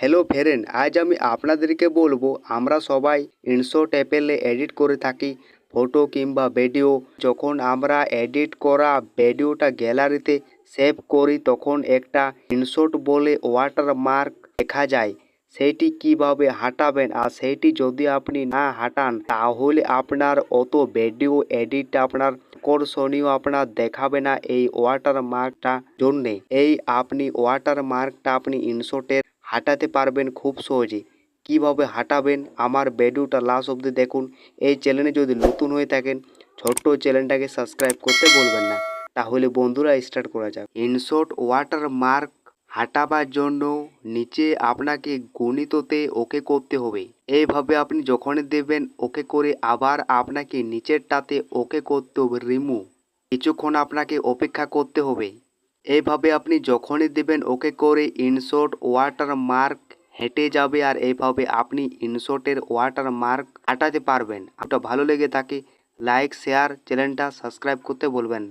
Hello friend, আজ আমি আপনাদেরকে বলবো আমরা সবাই ইনশট অ্যাপে এডিট করে থাকি ফটো কিংবা ভিডিও। যখন আমরা এডিট করা ভিডিওটা গ্যালারিতে সেভ করি তখন একটা ইনশট বলে ওয়াটারমার্ক দেখা যায়। সেইটি কিভাবে হটাবেন, আর সেইটি যদি আপনি না হটান তাহলে আপনার অত ভিডিও এডিট আপনার আকর্ষণীয় আপনার দেখাবে না এই ওয়াটারমার্কটা জন্যে। আপনি ওয়াটারমার্কটা আপনি ইনশটের হাঁটাতে পারবেন খুব সহজে। কিভাবে হাঁটাবেন আমার ভিডিওটা লাস্ট অবধি দেখুন। এই চ্যানেলে যদি নতুন হয়ে থাকেন ছোট্ট চ্যানেলটাকে সাবস্ক্রাইব করতে বলবেন না। তাহলে বন্ধুরা স্টার্ট করা যাক। ইনশট ওয়াটারমার্ক হাঁটাবার জন্য নিচে আপনাকে গণিততে ওকে করতে হবে। এইভাবে আপনি যখনই দেবেন ওকে করে আবার আপনাকে নিচেরটাতে ওকে করতে হবে রিমুভ। কিছুক্ষণ আপনাকে অপেক্ষা করতে হবে। এইভাবে আপনি যখনই দেবেন ওকে করে ইনশট ওয়াটারমার্ক হেঁটে যাবে, আর এইভাবে আপনি ইনশটের ওয়াটারমার্ক হাঁটাতে পারবেন। আপনার ভালো লেগে থাকে লাইক শেয়ার চ্যানেলটা সাবস্ক্রাইব করতে বলবেন না।